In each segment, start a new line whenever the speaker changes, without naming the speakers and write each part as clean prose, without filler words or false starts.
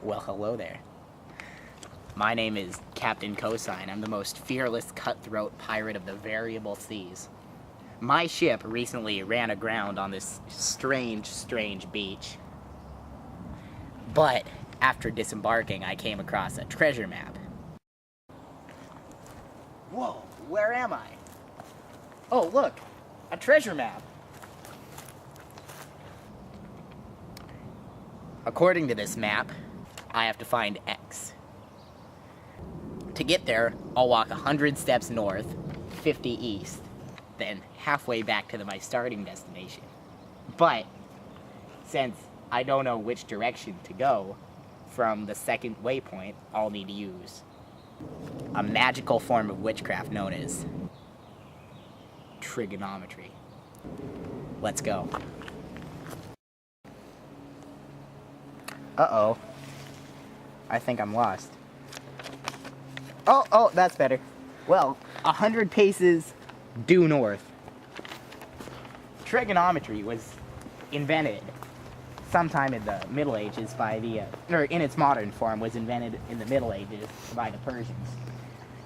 Well, hello there. My name is Captain Cosine. I'm the most fearless cutthroat pirate of the variable seas. My ship recently ran aground on this strange beach. But after disembarking, I came across a treasure map. Whoa, where am I? Oh, look, a treasure map. According to this map, I have to find X. To get there, I'll walk 100 steps north, 50 east, then halfway back to my starting destination. But since I don't know which direction to go from the second waypoint, I'll need to use a magical form of witchcraft known as trigonometry. Let's go. Uh-oh. I think I'm lost. Oh, that's better. Well, 100 paces due north. Trigonometry was invented sometime in the Middle Ages by or in its modern form was invented in the Middle Ages by the Persians.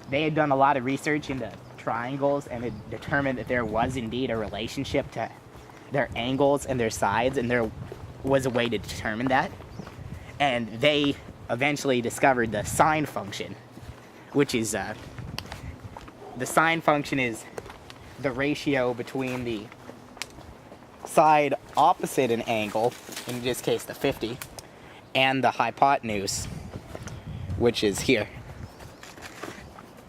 They had done a lot of research into triangles and had determined that there was indeed a relationship to their angles and their sides, and there was a way to determine that. And they eventually discovered the sine function, which is, the sine function is the ratio between the side opposite an angle, in this case the 50, and the hypotenuse, which is here.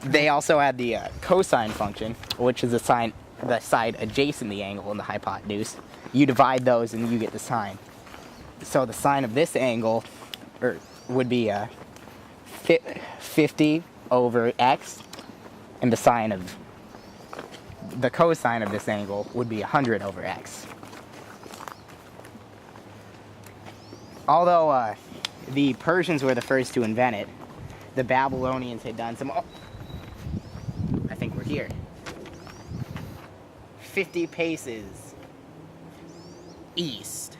They also had the cosine function, which is the side adjacent the angle and the hypotenuse. You divide those and you get the sine. So the sine of this angle would be 50 over x, and the sine of the cosine of this angle would be 100 over x. Although the Persians were the first to invent it, the Babylonians had done some... Oh, I think we're here. 50 paces east.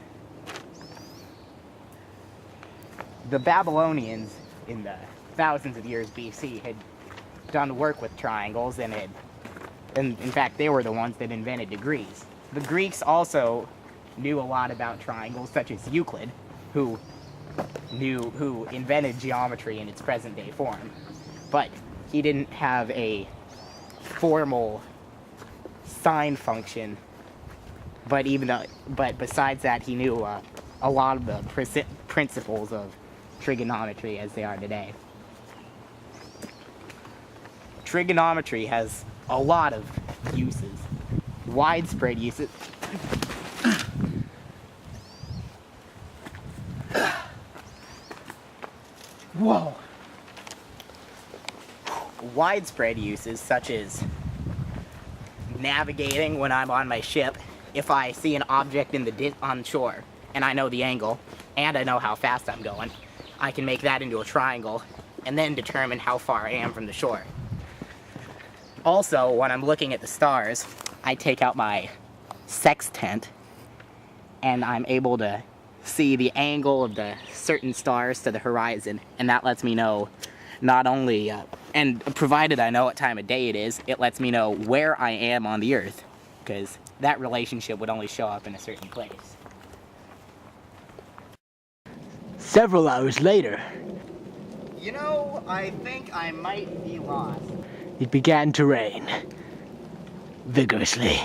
The Babylonians, in the thousands of years BC, had done work with triangles and in fact, they were the ones that invented degrees. The Greeks also knew a lot about triangles, such as Euclid, who invented geometry in its present-day form. But he didn't have a formal sine function. But besides that, he knew a lot of the principles of trigonometry as they are today. Trigonometry has a lot of uses, widespread uses. Whoa! Widespread uses such as navigating when I'm on my ship. If I see an object on shore and I know the angle and I know how fast I'm going, I can make that into a triangle and then determine how far I am from the shore. Also, when I'm looking at the stars, I take out my sextant and I'm able to see the angle of the certain stars to the horizon, and that lets me know not only, and provided I know what time of day it is, it lets me know where I am on the Earth, because that relationship would only show up in a certain place.
Several hours later,
you know, I think I might be lost.
It began to rain vigorously.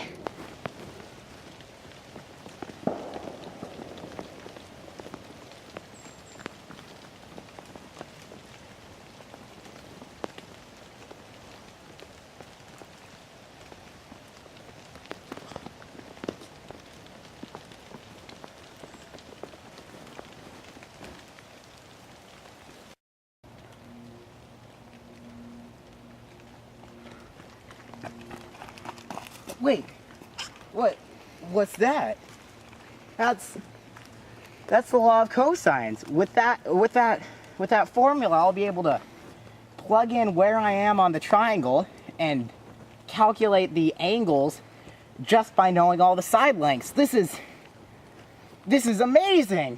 Wait, what's that? That's the law of cosines. With that formula, I'll be able to plug in where I am on the triangle and calculate the angles just by knowing all the side lengths. This is amazing.